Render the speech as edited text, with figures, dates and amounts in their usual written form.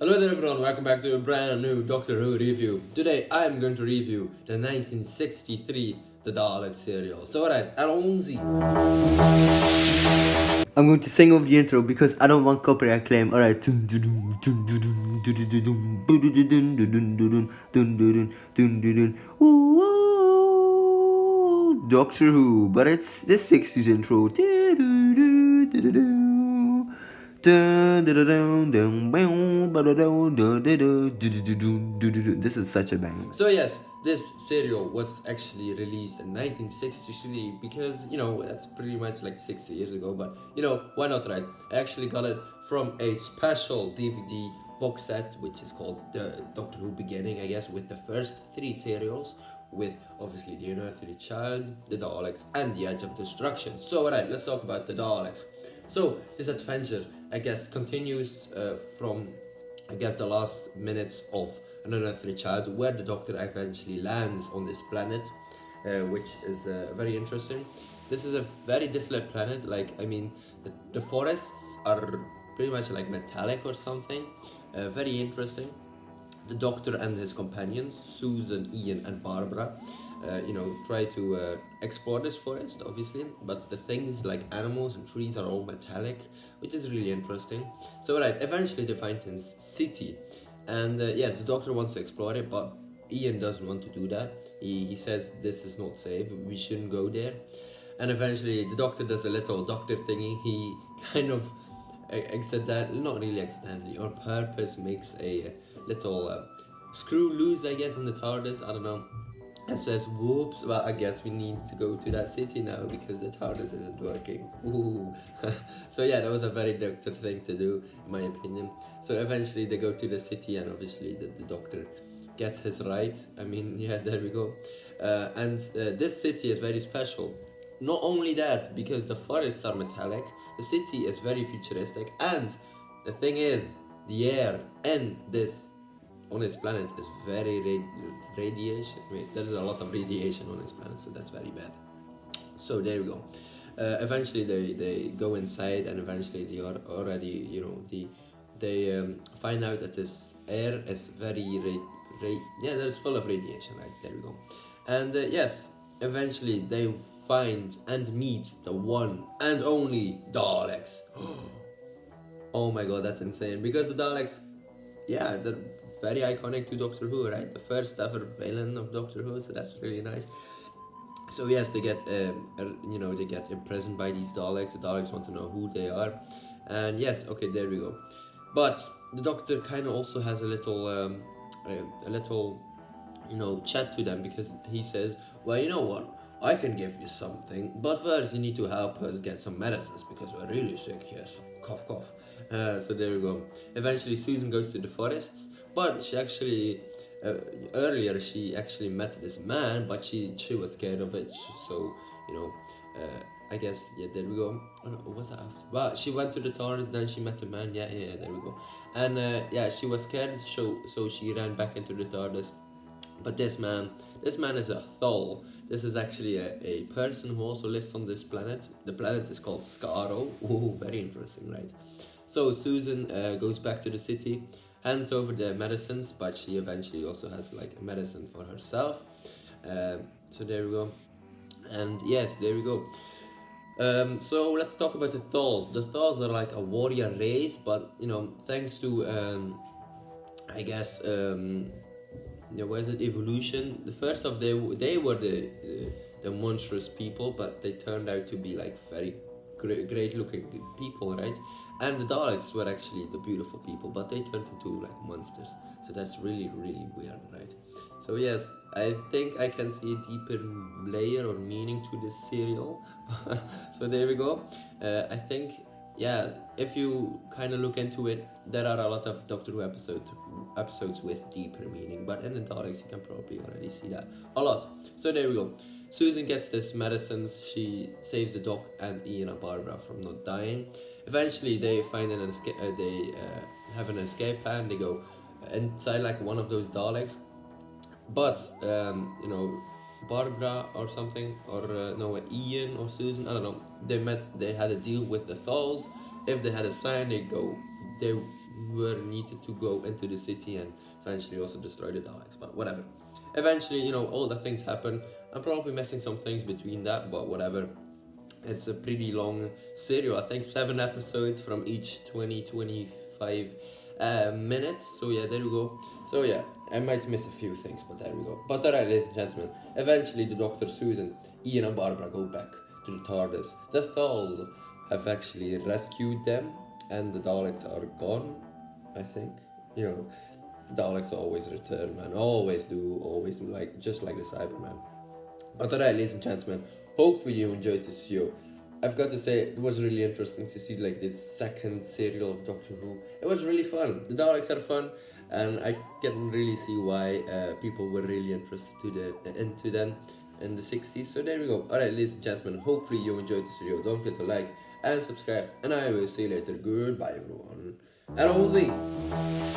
Hello there everyone, welcome back to a brand new Doctor Who review. Today I'm going to review the 1963 The Daleks serial. So alright, Alonzi. I'm going to sing over the intro because I don't want copyright claim. Alright. Doctor Who, but it's the 60s intro. This is such a bang. So yes, this serial was actually released in 1963 because, that's pretty much like 60 years ago, but, why not, right? I actually got it from a special DVD box set, which is called the Doctor Who Beginning, I guess, with the first three serials, with obviously the Unearthly Child, the Daleks, and the Edge of Destruction. So, alright, let's talk about the Daleks. So, this adventure, I guess, continues from, the last minutes of an Unearthly Child, where the Doctor eventually lands on this planet, which is very interesting. This is a very desolate planet. The forests are pretty much like metallic or something. Very interesting. The Doctor and his companions, Susan, Ian, and Barbara, try to explore this forest, obviously, but the things like animals and trees are all metallic, which is really interesting. So, right, eventually they find this city, and yes, the Doctor wants to explore it, but Ian doesn't want to do that. He says this is not safe, we shouldn't go there. And eventually the Doctor does a little doctor thingy. He kind of not really accidentally, on purpose makes a little screw loose, I guess, in the TARDIS, I don't know, and says, whoops, well, I guess we need to go to that city now because the TARDIS isn't working. Ooh. So yeah, that was a very Doctor thing to do, in my opinion. So eventually they go to the city, and obviously the Doctor gets his right. I mean, yeah, there we go. And this city is very special. Not only that, because the forests are metallic, the city is very futuristic, and the thing is, the air on this planet is very radiation. There's a lot of radiation on this planet, so that's very bad. So there we go. Eventually they go inside, and eventually they are already, they find out that this air is very there's full of radiation, right? There we go. And yes, eventually they find and meet the one and only Daleks. Oh my god, that's insane, because the Daleks, yeah, they're very iconic to Doctor Who, right? The first ever villain of Doctor Who, so that's really nice. So yes, they get they get imprisoned by these Daleks. The Daleks want to know who they are, and yes, okay, there we go. But the Doctor kind of also has a little chat to them, because he says, well, you know what, I can give you something, but first you need to help us get some medicines because we're really sick here. So cough, cough. So there we go. Eventually Susan goes to the forests, but she actually earlier she actually met this man, but she was scared of it. I guess, yeah, there we go. Oh, no, what was that after? Well, she went to the TARDIS, then she met a man. Yeah, there we go. And yeah, she was scared, so she ran back into the TARDIS. But this man is a Thal. This is actually a person who also lives on this planet. The planet is called Skaro. Ooh, very interesting, right? So Susan goes back to the city, hands over the medicines, but she eventually also has like a medicine for herself. So there we go. And yes, there we go. So let's talk about the Thals. The Thals are like a warrior race, but thanks to where is it? Evolution. The first of they were the monstrous people, but they turned out to be like very great looking people, right? And the Daleks were actually the beautiful people, but they turned into like monsters. So that's really, really weird, right? So yes, I think I can see a deeper layer or meaning to this serial. So there we go. I think, yeah, if you kind of look into it, there are a lot of Doctor Who episodes with deeper meaning, but in the Daleks you can probably already see that a lot. So there we go. Susan gets this medicines. She saves the Doc and Ian and Barbara from not dying. Eventually they find an escape. They have an escape plan. They go inside like one of those Daleks, but Barbara or something, or Ian or Susan, I don't know. They had a deal with the Thals. If they had a sign, they were needed to go into the city and eventually also destroy the Daleks. But whatever. Eventually, all the things happen. I'm probably missing some things between that, but whatever. It's a pretty long serial. I think 7 episodes from each 25 minutes. So yeah, there we go. So yeah, I might miss a few things, but there we go. But alright, ladies and gentlemen, eventually the Dr. Susan, Ian and Barbara go back to the TARDIS. The Thals have actually rescued them, and the Daleks are gone, I think. The Daleks always return, man. Always do, like just like the Cybermen. But alright, ladies and gentlemen, hopefully you enjoyed this show. I've got to say, it was really interesting to see like this second serial of Doctor Who. It was really fun. The Daleks are fun, and I can really see why people were really interested into them in the 60s. So there we go. Alright, ladies and gentlemen, hopefully you enjoyed this video. Don't forget to like and subscribe, and I will see you later. Goodbye, everyone. And Ozzy!